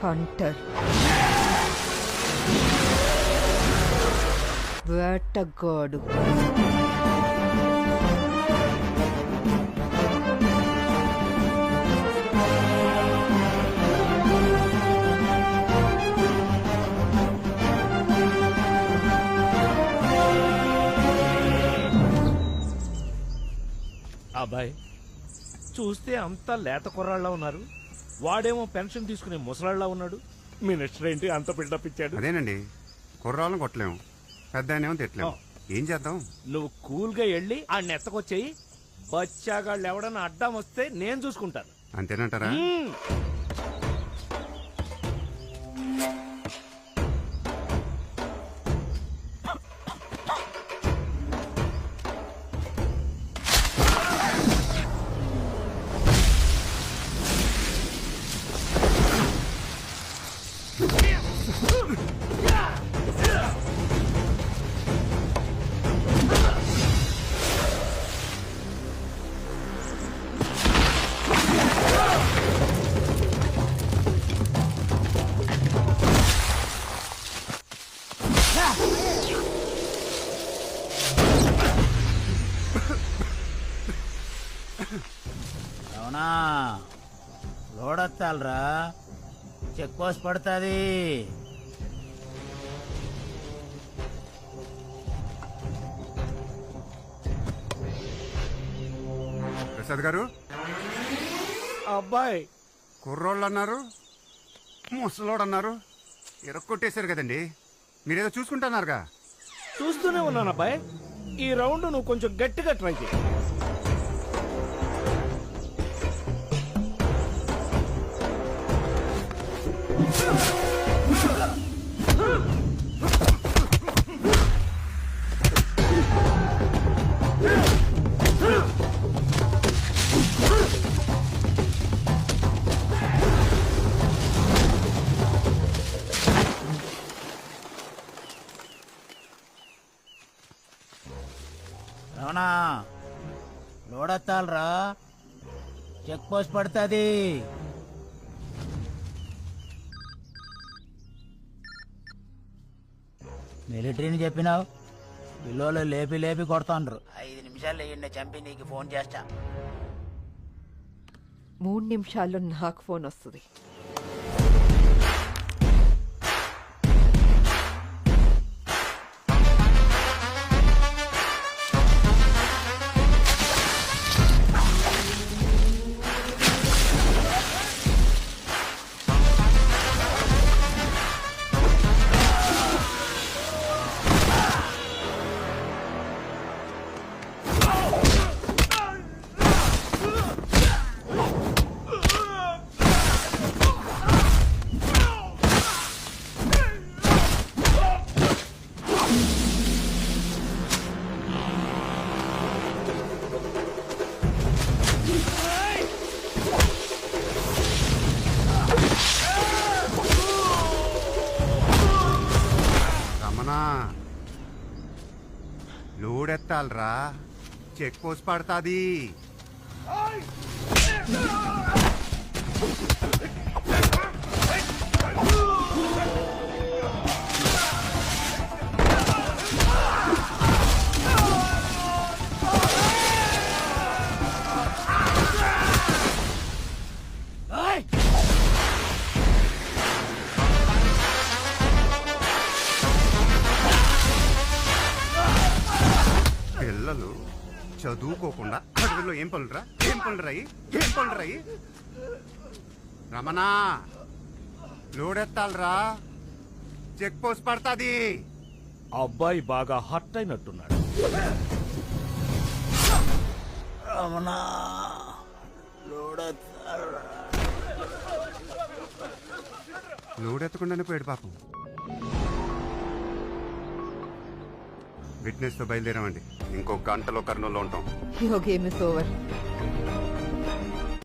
Hunter, వేటగాడు. అబ్బాయి చూస్తే అంతా లేత కుర్రాళ్ళ ఉన్నారు, వాడేమో పెన్షన్ తీసుకునే ముసలాళ్ళ ఉన్నాడు. మినిస్టర్ ఏంటి అంత బిల్డప్ ఇచ్చాడు? అదేనండి, కుర్రాళ్ళని కొట్టలేము, పెద్ద ఆయనేమో తిట్టలేము. ఏం చేద్దాం? నువ్వు కూల్ గా వెళ్ళి ఆ నెత్తకొచ్చేయి. బచ్చాగాళ్ళు ఎవడన్నా అడ్డం వస్తే నేను చూసుకుంటాను. అంతేనంటారా? అవునా, లోడొత్తాలరా, చెక్ పోస్ట్ పడుతుంది. ప్రసాద్ గారు, అబ్బాయి కుర్రోళ్ళు అన్నారు, ముసలోడు అన్నారు, ఇరక్కొట్టేశారు కదండి. మీరేదో చూసుకుంటున్నారుగా. చూస్తూనే ఉన్నాను అబ్బాయి. ఈ రౌండ్ నువ్వు కొంచెం గట్టిగా ట్రై చేయి. అవునా, లోడొత్తాలరా, చెక్ పోస్ట్ పడుతుంది. మిలిటరీని చెప్పినావు, పిల్లలు లేపి లేపి కొడతాండ్రు. 5 నిమిషాలు అయ్యిండే చంపి నీకు ఫోన్ చేస్తా. 3 నిమిషాల్లో నాకు ఫోన్ వస్తుంది. లోడెత్తాలరా, చెక్ పోస్ట్ పడుతుంది. పిల్లలు చదువుకోకుండా అడవుల్లో ఏం పనులరాయి? రమణా, లోడెత్తాలరా, చెక్ పోస్ట్ పడుతుంది. అబ్బాయి బాగా హర్ట్ అయినట్టున్నాడు. రమణా, లోడొత్తాలరా. లోడెత్తకుండానే పోయాడు పాపం. విట్నెస్ తో బయలుదేరామండి. ఇంకో గంటలో కర్నూలులో ఉంటాం. Your game is over.